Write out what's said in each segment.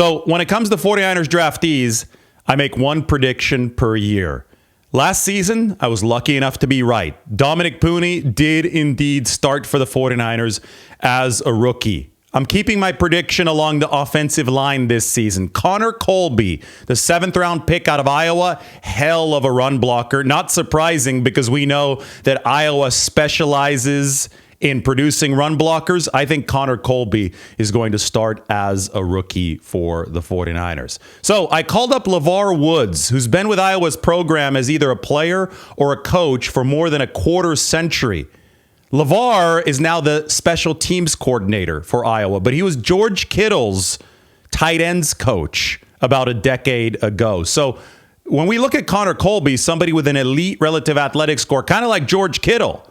So when it comes to 49ers draftees, I make one prediction per year. Last season, I was lucky enough to be right. Dominic Pooney did indeed start for the 49ers as a rookie. I'm keeping my prediction along the offensive line this season. Connor Colby, the 7th-round pick out of Iowa, hell of a run blocker. Not surprising because we know that Iowa specializes in producing run blockers. I think Connor Colby is going to start as a rookie for the 49ers. So I called up LeVar Woods, who's been with Iowa's program as either a player or a coach for more than a quarter century. LeVar is now the special teams coordinator for Iowa, but he was George Kittle's tight ends coach about a decade ago. So when we look at Connor Colby, somebody with an elite relative athletic score, kind of like George Kittle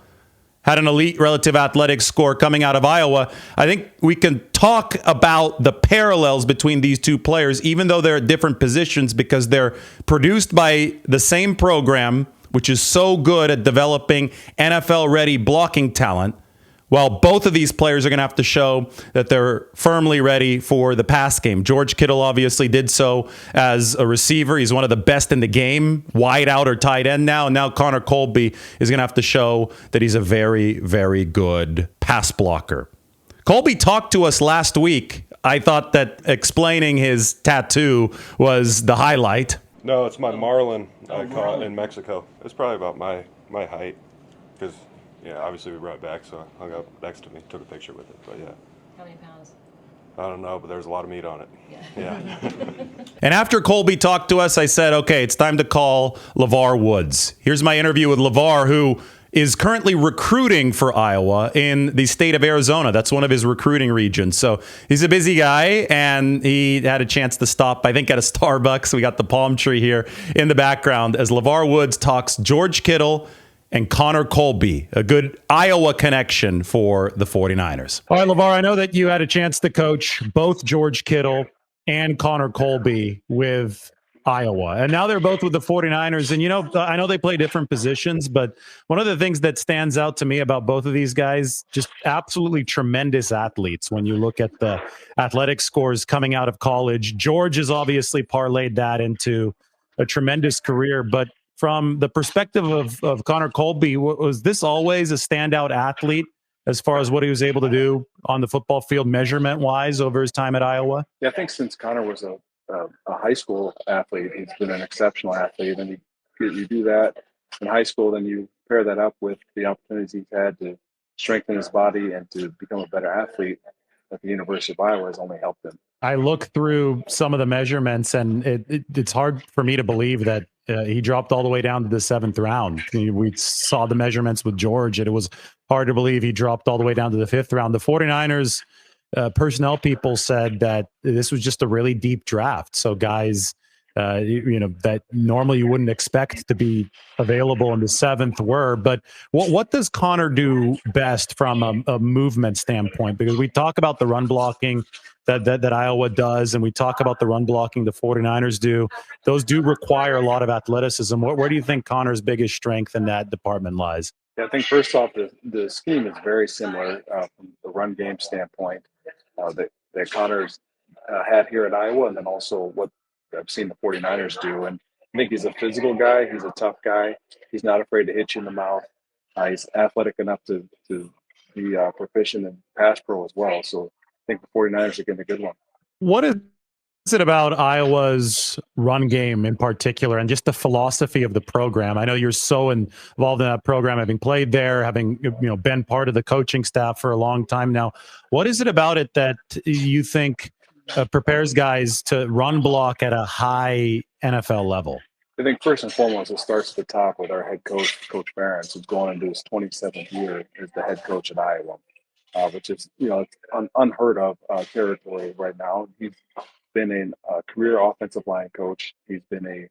had an elite relative athletic score coming out of Iowa, I think we can talk about the parallels between these two players, even though they're at different positions, because they're produced by the same program, which is so good at developing NFL-ready blocking talent, while both of these players are going to have to show that they're firmly ready for the pass game. George Kittle obviously did so as a receiver. He's one of the best in the game, wide out or tight end now. And now Connor Colby is going to have to show that he's a very, very good pass blocker. Colby talked to us last week. I thought that explaining his tattoo was the highlight. No, it's my marlin I caught in Mexico. It's probably about my height because, yeah, obviously we brought it back, so I hung up next to me, took a picture with it. But, yeah. How many pounds? I don't know, but there's a lot of meat on it. Yeah. And after Colby talked to us, I said, okay, it's time to call LeVar Woods. Here's my interview with LeVar, who is currently recruiting for Iowa in the state of Arizona. That's one of his recruiting regions. So he's a busy guy, and he had a chance to stop, I think, at a Starbucks. We got the palm tree here in the background as LeVar Woods talks George Kittle and Connor Colby, a good Iowa connection for the 49ers. All right, LeVar, I know that you had a chance to coach both George Kittle and Connor Colby with Iowa, and now they're both with the 49ers. And, you know, I know they play different positions, but one of the things that stands out to me about both of these guys, just absolutely tremendous athletes. When you look at the athletic scores coming out of college, George has obviously parlayed that into a tremendous career. But from the perspective of Connor Colby, was this always a standout athlete as far as what he was able to do on the football field measurement-wise over his time at Iowa? Yeah, I think since Connor was a high school athlete, he's been an exceptional athlete. And you do that in high school, then you pair that up with the opportunities he's had to strengthen his body and to become a better athlete at the University of Iowa has only helped him. I look through some of the measurements, and it's hard for me to believe that he dropped all the way down to the 7th round. We saw the measurements with George, and it was hard to believe he dropped all the way down to the 5th round. The 49ers personnel people said that this was just a really deep draft. So guys, that normally you wouldn't expect to be available in the 7th were. But what does Connor do best from a movement standpoint? Because we talk about the run blocking that Iowa does, and we talk about the run blocking the 49ers do. Those do require a lot of athleticism. Where do you think Connor's biggest strength in that department lies? Yeah, I think first off, the scheme is very similar from the run game standpoint that Connor's had here at Iowa, and then also what I've seen the 49ers do. And I think he's a physical guy. He's a tough guy. He's not afraid to hit you in the mouth. He's athletic enough to be proficient in pass pro as well. So I think the 49ers are getting a good one. What is it about Iowa's run game in particular and just the philosophy of the program? I know you're so involved in that program, having played there, having been part of the coaching staff for a long time now. What is it about it that you think prepares guys to run block at a high NFL level? I think first and foremost, it starts at the top with our head coach, Coach Barron, who's going into his 27th year as the head coach at Iowa, which is it's unheard of territory right now. He's been a career offensive line coach. He's been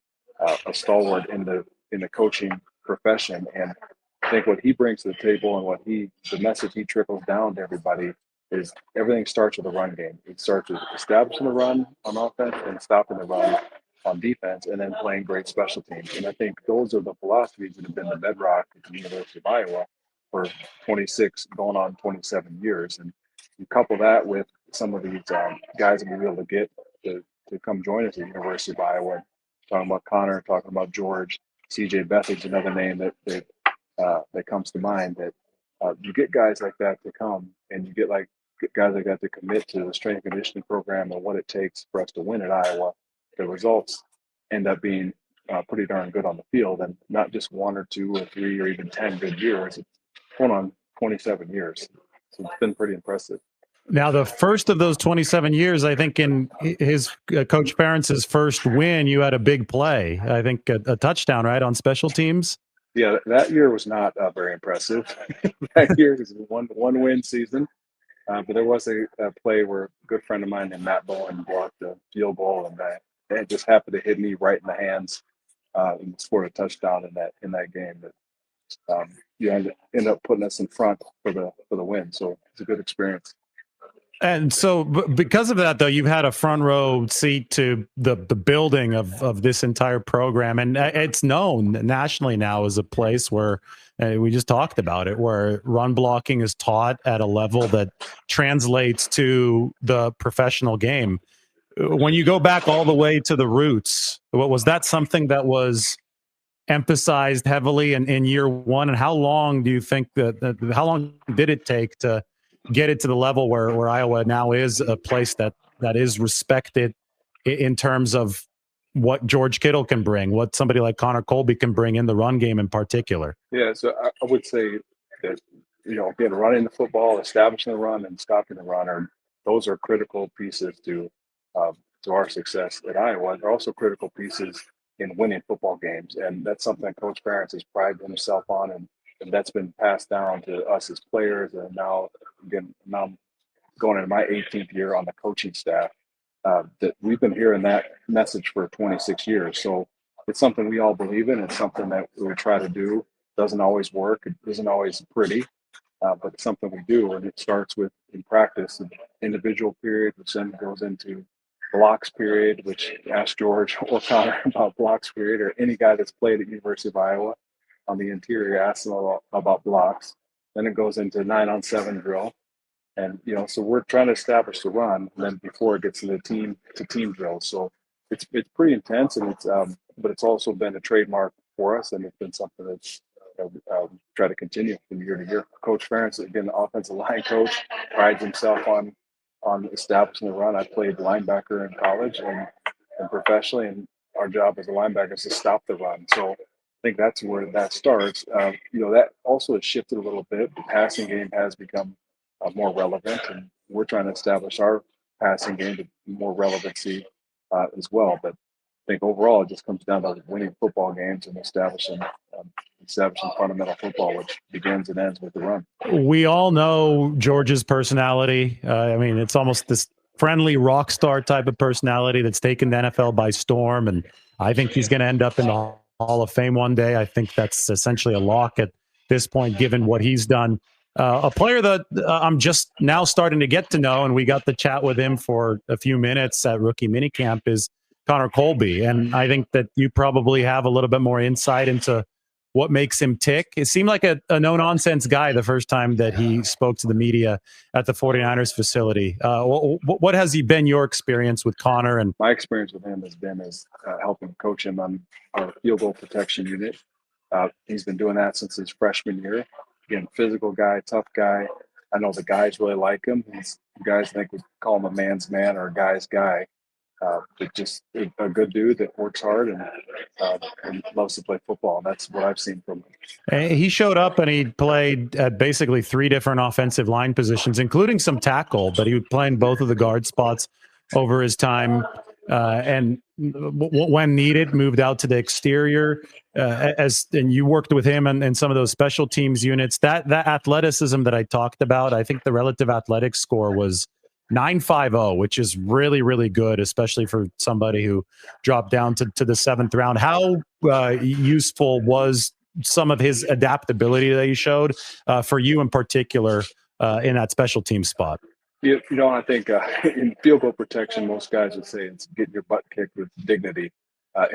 a stalwart in the coaching profession, and I think what he brings to the table and the message he trickles down to everybody is everything starts with the run game. It starts with establishing the run on offense and stopping the run on defense, and then playing great special teams. And I think those are the philosophies that have been the bedrock at the University of Iowa for 26, going on 27 years. And you couple that with some of these guys that we're able to get to come join us at the University of Iowa. Talking about Connor, talking about George, CJ Bethard's another name that comes to mind. That you get guys like that to come, and you get guys like that to commit to the strength and conditioning program and what it takes for us to win at Iowa. The results end up being pretty darn good on the field, and not just 1 or 2 or 3 or even 10 good years. It's going on 27 years. So it's been pretty impressive. Now, the first of those 27 years, I think in his Coach Ferentz's first win, you had a big play. I think a touchdown, right, on special teams. Yeah, that year was not very impressive. That year was a one win season, but there was a play where a good friend of mine named Matt Bowen blocked a field goal, and it just happened to hit me right in the hands and scored a touchdown in that game. But you end up putting us in front for the win, so it's a good experience. And so because of that, though, you've had a front row seat to the building of this entire program. And it's known nationally now as a place where we just talked about it, where run blocking is taught at a level that translates to the professional game. When you go back all the way to the roots, was that something that was emphasized heavily in year one? And how long do you think how long did it take to get it to the level where Iowa now is a place that is respected in terms of what George Kittle can bring, what somebody like Connor Colby can bring in the run game in particular? Yeah, so I would say that, again, running the football, establishing the run, and stopping the run those are critical pieces to our success at Iowa. They're also critical pieces in winning football games, and that's something Coach Ferentz has prided himself on, and that's been passed down to us as players. And now I'm going into my 18th year on the coaching staff. That we've been hearing that message for 26 years. So it's something we all believe in. It's something that we try to do. Doesn't always work. It isn't always pretty, but it's something we do. And it starts with in practice, an individual period, which then goes into blocks period, which ask George or Connor about blocks period, or any guy that's played at University of Iowa on the interior, ask them about blocks. Then it goes into 9-on-7 drill. And, so we're trying to establish the run, and then before it gets to the team drill. So it's pretty intense, and but it's also been a trademark for us, and it's been something that's we try to continue from year to year. Coach Ferentz, again, the offensive line coach, prides himself on establishing the run. I played linebacker in college and professionally, and our job as a linebacker is to stop the run. So I think that's where that starts. That also has shifted a little bit. The passing game has become more relevant, and we're trying to establish our passing game to more relevancy as well. But I think overall, it just comes down to winning football games and establishing fundamental football, which begins and ends with the run. We all know George's personality. It's almost this friendly rock star type of personality that's taken the NFL by storm, and I think he's going to end up in the Hall of Fame one day. I think that's essentially a lock at this point, given what he's done. A player that I'm just now starting to get to know, and we got to chat with him for a few minutes at rookie minicamp, is Connor Colby. And I think that you probably have a little bit more insight into what makes him tick. It seemed like a no-nonsense guy the first time that he spoke to the media at the 49ers facility. What has been your experience with Connor? And my experience with him has been helping coach him on our field goal protection unit. He's been doing that since his freshman year. Again, physical guy, tough guy. I know the guys really like him. Guys think we call him a man's man or a guy's guy. But just a good dude that works hard and loves to play football. That's what I've seen from him. He showed up and he played at basically 3 different offensive line positions, including some tackle, but he was playing both of the guard spots over his time. And when needed, moved out to the exterior. And you worked with him and some of those special teams units. That athleticism that I talked about, I think the relative athletics score was 950, which is really, really good, especially for somebody who dropped down to the 7th round. How useful was some of his adaptability that he showed for you in particular in that special team spot? I think in field goal protection, most guys would say it's getting your butt kicked with dignity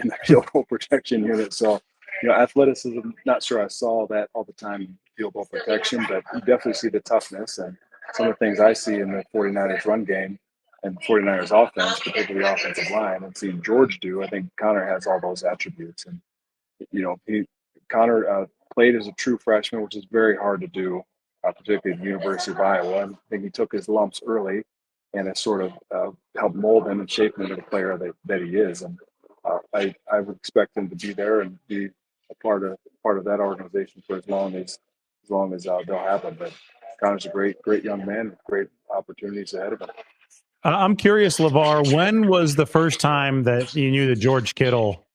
in the field goal protection unit. So, athleticism, not sure I saw that all the time in field goal protection, but you definitely see the toughness and some of the things I see in the 49ers run game and 49ers offense, particularly offensive line, and seeing George do, I think Connor has all those attributes. And Connor played as a true freshman, which is very hard to do, particularly at the University of Iowa. And I think he took his lumps early, and it sort of helped mold him and shape him into the player that he is. And I would expect him to be there and be a part of that organization for as long as they'll have him. But Connor's a great young man with great opportunities ahead of him. I'm curious, LeVar, when was the first time that you knew that George Kittle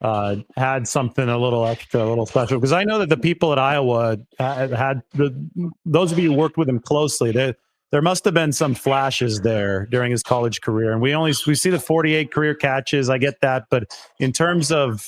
had something a little extra, a little special? Because I know that the people at Iowa those of you who worked with him closely, there must have been some flashes there during his college career. And we see the 48 career catches. I get that. But in terms of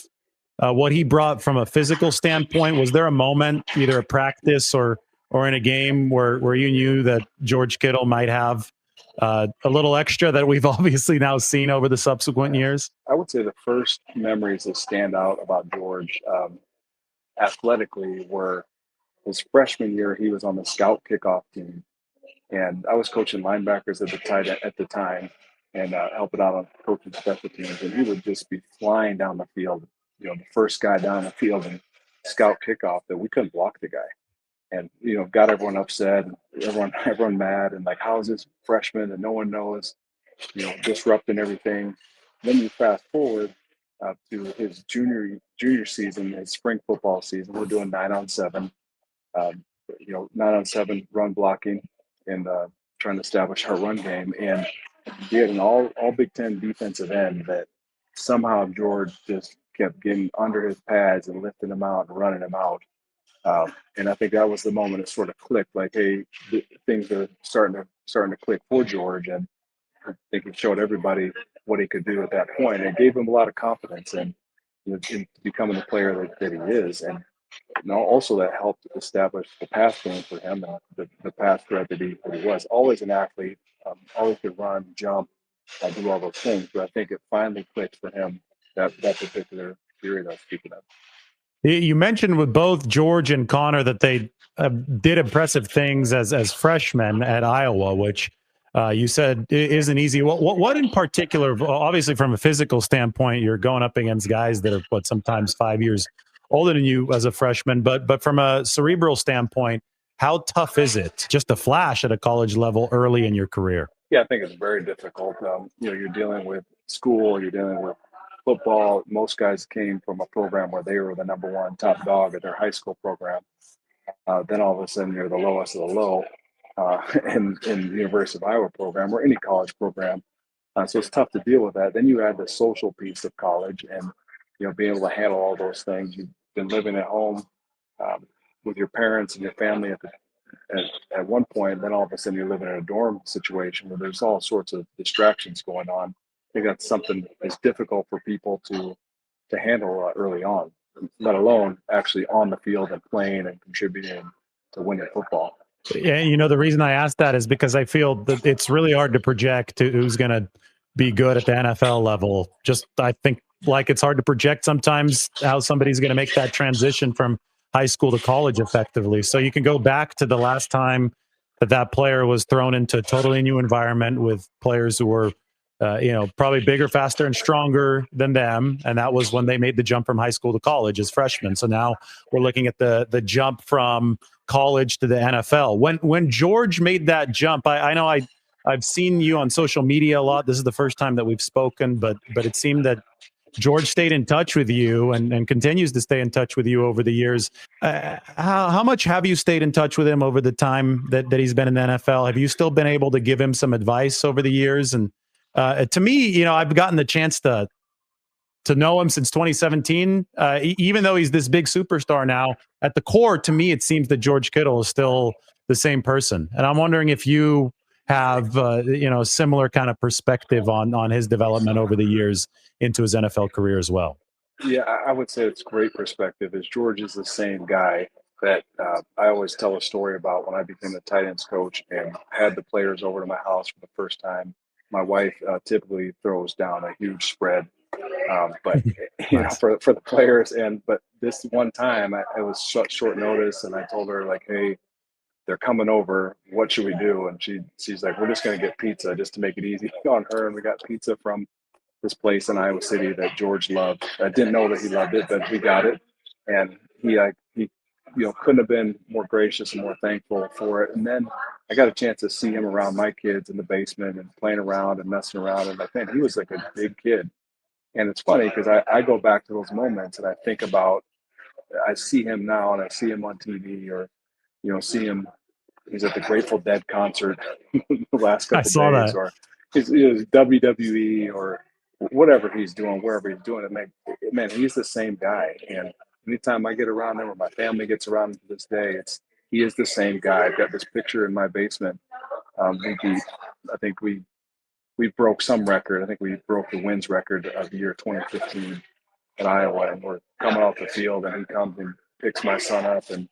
what he brought from a physical standpoint, was there a moment, either a practice or in a game, where you knew that George Kittle might have a little extra that we've obviously now seen over the subsequent years? I would say the first memories that stand out about George athletically were his freshman year. He was on the scout kickoff team, and I was coaching linebackers at the time, and helping out on coaching special teams. And he would just be flying down the field, the first guy down the field and scout kickoff that we couldn't block the guy. And got everyone upset, and everyone mad, and like, how is this freshman that no one knows, disrupting everything? Then you fast forward to his junior season, his spring football season. We're doing 9-on-7, 9-on-7 run blocking, and trying to establish our run game. And he had an all Big Ten defensive end that somehow George just kept getting under his pads and lifting him out and running him out. And I think that was the moment it sort of clicked, like, hey, things are starting to click for George. And I think it showed everybody what he could do at that point. And it gave him a lot of confidence in becoming the player that he is. And also that helped establish the pass game for him, and the pass threat that he was. Always an athlete, always could run, jump, do all those things. But I think it finally clicked for him that particular period I was speaking of. You mentioned with both George and Connor that they did impressive things as freshmen at Iowa, which you said isn't easy. What in particular, obviously from a physical standpoint, you're going up against guys that are sometimes 5 years older than you as a freshman, but from a cerebral standpoint, how tough is it just to flash at a college level early in your career? Yeah, I think it's very difficult. You're dealing with school, you're dealing with football. Most guys came from a program where they were the number one top dog at their high school program. Then all of a sudden you're the lowest of the low in the University of Iowa program or any college program. So it's tough to deal with that. Then you add the social piece of college, and being able to handle all those things. You've been living at home with your parents and your family at one point, then all of a sudden you're living in a dorm situation where there's all sorts of distractions going on. I think that's something that's difficult for people to handle early on, let alone actually on the field and playing and contributing to winning football. Yeah, the reason I asked that is because I feel that it's really hard to project who's going to be good at the NFL level. Just, I think, like, it's hard to project sometimes how somebody's going to make that transition from high school to college effectively. So you can go back to the last time that player was thrown into a totally new environment with players who were, probably bigger, faster, and stronger than them. And that was when they made the jump from high school to college as freshmen. So now we're looking at the jump from college to the NFL. When George made that jump, I know I've seen you on social media a lot. This is the first time that we've spoken, but it seemed that George stayed in touch with you and continues to stay in touch with you over the years. How much have you stayed in touch with him over the time that he's been in the NFL? Have you still been able to give him some advice over the years? And to me, I've gotten the chance to know him since 2017. Even though he's this big superstar now, at the core, to me, it seems that George Kittle is still the same person. And I'm wondering if you have a similar kind of perspective on his development over the years into his NFL career as well. Yeah, I would say it's great perspective. As George is the same guy that I always tell a story about when I became the tight ends coach and had the players over to my house for the first time. My wife typically throws down a huge spread, but Nice. for the players. But this one time, it was short notice, and I told her, like, hey, they're coming over. What should we do? And she's like, we're just going to get pizza just to make it easy on her. And we got pizza from this place in Iowa City that George loved. I didn't know that he loved it, but we got it. And he couldn't have been more gracious and more thankful for it. And then I got a chance to see him around my kids in the basement and playing around and messing around. And I think he was like a big kid. And it's funny because I go back to those moments and I think about, I see him now and I see him on TV or, see him, he's at the Grateful Dead concert the last I couple saw days, that. or he's WWE or whatever he's doing, wherever he's doing it. Man, he's the same guy. And anytime I get around him or my family gets around him to this day, he is the same guy. I've got this picture in my basement. I think we broke some record. I think we broke the wins record of the year 2015 at Iowa, and we're coming off the field, and he comes and picks my son up and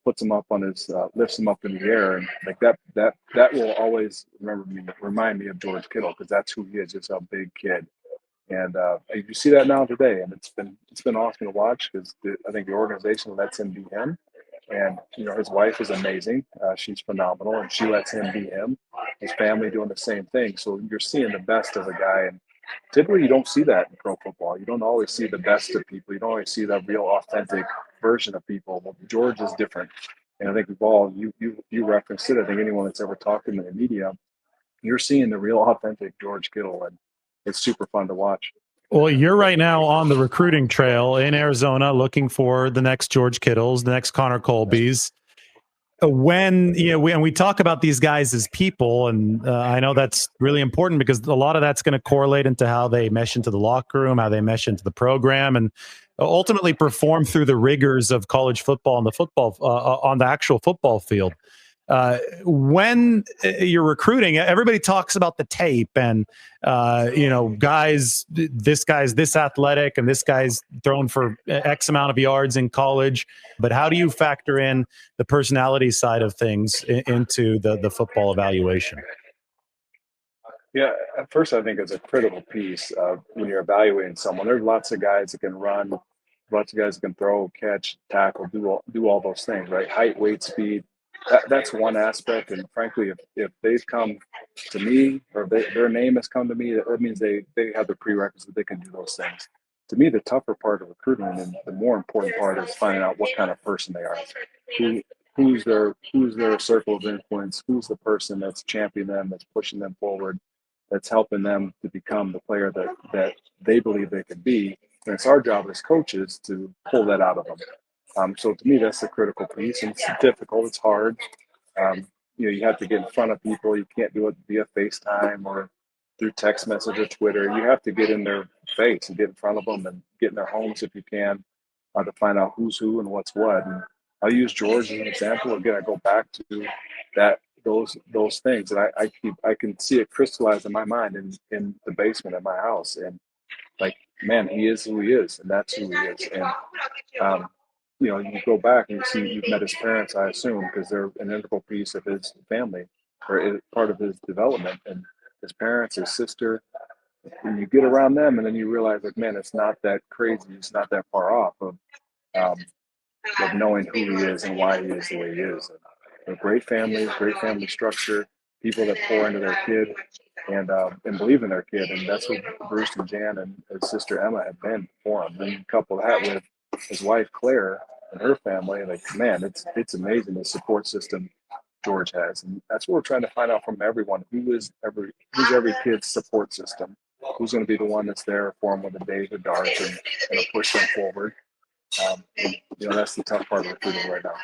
puts him up on his, lifts him up in the air, and like that will always remind me of George Kittle because that's who he is, just a big kid. And you see that now today, and it's been awesome to watch because I think the organization lets him be him, and his wife is amazing. She's phenomenal, and she lets him be him. His family doing the same thing. So you're seeing the best of a guy, and typically you don't see that in pro football. You don't always see the best of people. You don't always see that real authentic version of people. Well, George is different, and I think we've all you referenced it. I think anyone that's ever talked to him in the media, you're seeing the real authentic George Kittle, and it's super fun to watch. Well, you're right now on the recruiting trail in Arizona looking for the next George Kittles, the next Connor Colbys. When we talk about these guys as people, and I know that's really important because a lot of that's going to correlate into how they mesh into the locker room, how they mesh into the program, and ultimately perform through the rigors of college football and the football on the actual football field. When you're recruiting, everybody talks about the tape and, this guy's this athletic and this guy's thrown for X amount of yards in college. But how do you factor in the personality side of things into the football evaluation? Yeah, at first I think it's a critical piece when you're evaluating someone. There's lots of guys that can run, lots of guys that can throw, catch, tackle, do all those things, right? Height, weight, speed. That's one aspect. And frankly, if they've come to me or their name has come to me, that means they have the prerequisite they can do those things. To me, the tougher part of recruiting and the more important part is finding out what kind of person they are. Who, who's their circle of influence? Who's the person that's championing them, that's pushing them forward, that's helping them to become the player that they believe they could be. And it's our job as coaches to pull that out of them. So to me, that's the critical piece. And it's difficult. It's hard. You have to get in front of people. You can't do it via FaceTime or through text message or Twitter. You have to get in their face and get in front of them and get in their homes if you can to find out who's who and what's what. And I'll use George as an example. Again, I go back to that those things, and I can see it crystallize in my mind in the basement of my house. And like, man, he is who he is, and that's who he is. And you go back and you see you've met his parents, I assume, because they're an integral piece of his family or part of his development. And his parents, his sister, and you get around them, and then you realize, like, man, it's not that crazy. It's not that far off um, of knowing who he is and why he is the way he is. And a great family structure, people that pour into their kid and believe in their kid, and that's what Bruce and Jan and his sister Emma have been for him. And you couple that with his wife Claire and her family, like, man, it's amazing the support system George has, and that's what we're trying to find out from everyone: who's every kid's support system, who's going to be the one that's there for them when the days are dark and push them forward. That's the tough part of recruiting right now.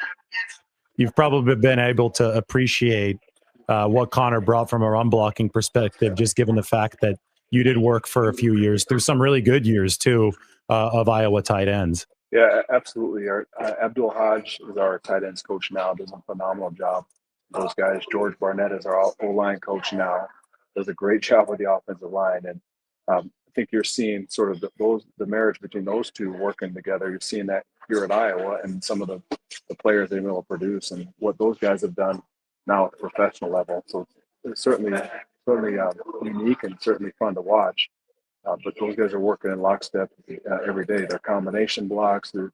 You've probably been able to appreciate what Connor brought from a run blocking perspective, just given the fact that you did work for a few years through some really good years too of Iowa tight ends. Yeah, absolutely. Our Abdul Hodge is our tight ends coach now. Does a phenomenal job. Those guys. George Barnett is our O-line coach now. Does a great job with the offensive line. And I think you're seeing sort of the marriage between those two working together. You're seeing that here at Iowa and some of the players they've been able to produce and what those guys have done now at the professional level. So it's certainly unique and certainly fun to watch. But those guys are working in lockstep every day. Their combination blocks, the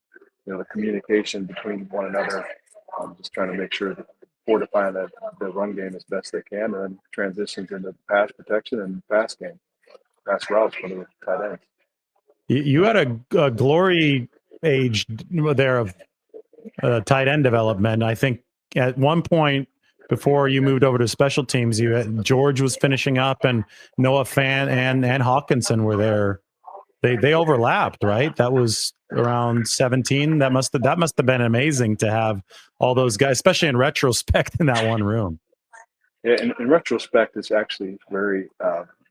communication between one another. Just trying to make sure that fortifying the run game as best they can, and then transitions into pass protection and pass game, pass routes for the tight ends. You had a glory age there of tight end development. I think at one point before you moved over to special teams, you had, George was finishing up, and Noah Fant and Hawkinson were there. They overlapped, right? That was around 17. That must have been amazing to have all those guys, especially in retrospect, in that one room. Yeah, in retrospect, it's actually very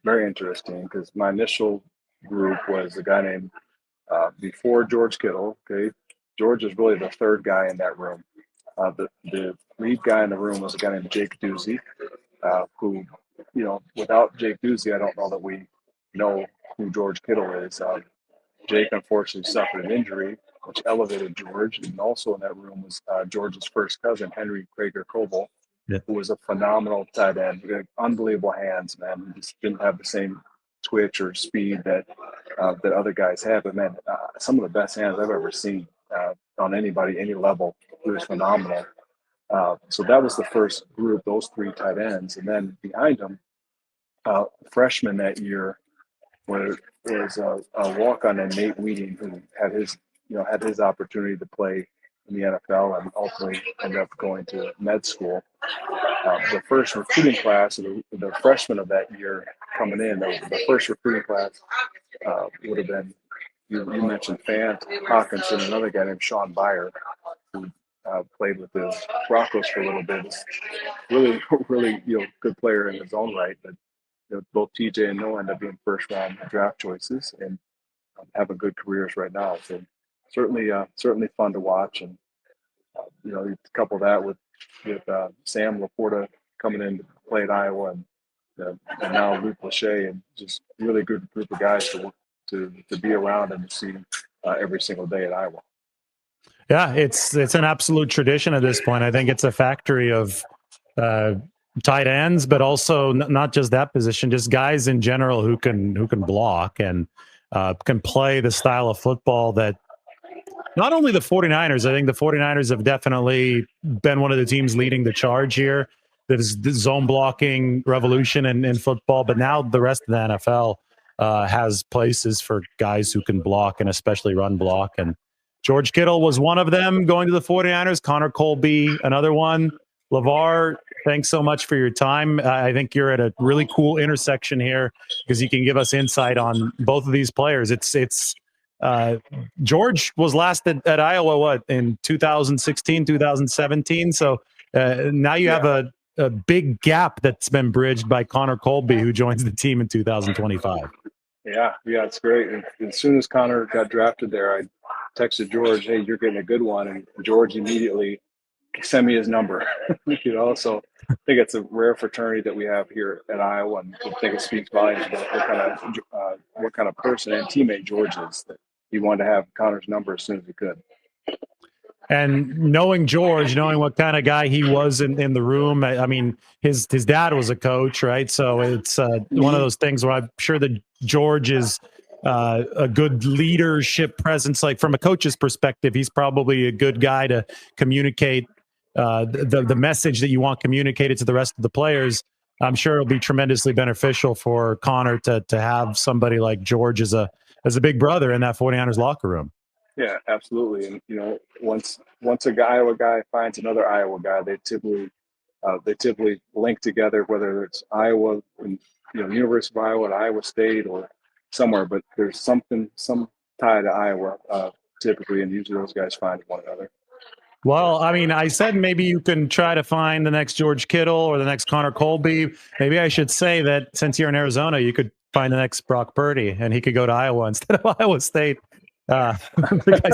interesting because my initial group was a guy named before George Kittle. Okay, George is really the third guy in that room. The lead guy in the room was a guy named Jake Doozy, who, without Jake Doozy, I don't know that we know who George Kittle is. Jake unfortunately suffered an injury, which elevated George. And also in that room was George's first cousin, Henry Krager Coble, who was a phenomenal tight end. He had unbelievable hands, man. He just didn't have the same twitch or speed that other guys have. But, man, some of the best hands I've ever seen on anybody, any level. He was phenomenal. So that was the first group, those three tight ends. And then behind them, freshman that year, was a walk-on and Nate Weeding, who had his opportunity to play in the NFL and ultimately ended up going to med school. The first recruiting class, the freshmen of that year coming in, the first recruiting class would have been, you mentioned Fant, Hawkinson, another guy named Sean Byer, who played with the Broncos for a little bit. Really, really, good player in his own right, but both TJ and Noah end up being first round draft choices and having good careers right now. So certainly fun to watch. And you couple that with Sam Laporta coming in to play at Iowa, and now Luke Lachey, and just really good group of guys to be around and to see every single day at Iowa. Yeah, it's an absolute tradition at this point. I think it's a factory of tight ends, but also not just that position, just guys in general who can block and can play the style of football that not only the 49ers, I think the 49ers have definitely been one of the teams leading the charge here. There's the zone blocking revolution in football, but now the rest of the NFL has places for guys who can block and especially run block. And George Kittle was one of them going to the 49ers. Connor Colby, another one. LeVar, thanks so much for your time. I think you're at a really cool intersection here because you can give us insight on both of these players. It's George was last at Iowa, in 2016, 2017. So now you have a big gap that's been bridged by Connor Colby, who joins the team in 2025. Yeah, it's great. And as soon as Connor got drafted there, I texted George, "Hey, you're getting a good one," and George immediately sent me his number. So I think it's a rare fraternity that we have here at Iowa, and I think it speaks volumes about what kind of person and teammate George is, that he wanted to have Connor's number as soon as he could. And knowing George, knowing what kind of guy he was in the room, I mean, his dad was a coach, right? So it's one of those things where I'm sure that George is a good leadership presence. Like from a coach's perspective, he's probably a good guy to communicate the message that you want communicated to the rest of the players. I'm sure it'll be tremendously beneficial for Connor to have somebody like George as a big brother in that 49ers locker room. Yeah, absolutely. And once a Iowa guy finds another Iowa guy, they typically link together, whether it's Iowa and University of Iowa and Iowa State or somewhere. But there's some tie to Iowa typically, and usually those guys find one another. Well, I mean, I said maybe you can try to find the next George Kittle or the next Connor Colby. Maybe I should say that since you're in Arizona, you could find the next Brock Purdy, and he could go to Iowa instead of Iowa State. I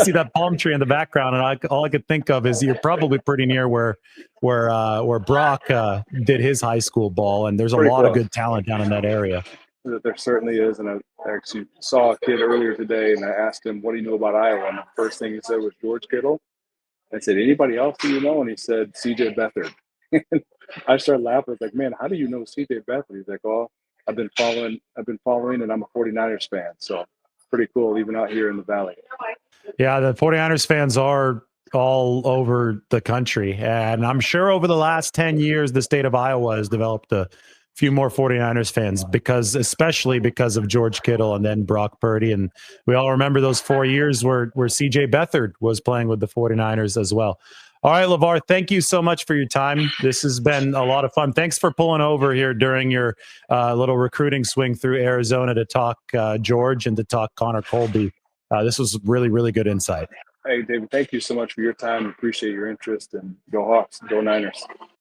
see that palm tree in the background, and all I could think of is you're probably pretty near where Brock did his high school ball, and there's a lot of good talent down in that area. There certainly is, and I actually saw a kid earlier today, and I asked him, "What do you know about Iowa?" And the first thing he said was George Kittle. I said, "Anybody else do you know?" And he said, "C.J. Beathard." I started laughing. I was like, "Man, how do you know C.J. Beathard?" He's like, "Oh, I've been following, and I'm a 49ers fan." So pretty cool, even out here in the Valley. Yeah, the 49ers fans are all over the country. And I'm sure over the last 10 years, the state of Iowa has developed a few more 49ers fans especially because of George Kittle and then Brock Purdy. And we all remember those 4 years where CJ Beathard was playing with the 49ers as well. All right, LeVar, thank you so much for your time. This has been a lot of fun. Thanks for pulling over here during your little recruiting swing through Arizona to talk George and to talk Connor Colby. This was really, really good insight. Hey, David, thank you so much for your time. Appreciate your interest, and go Hawks, go Niners.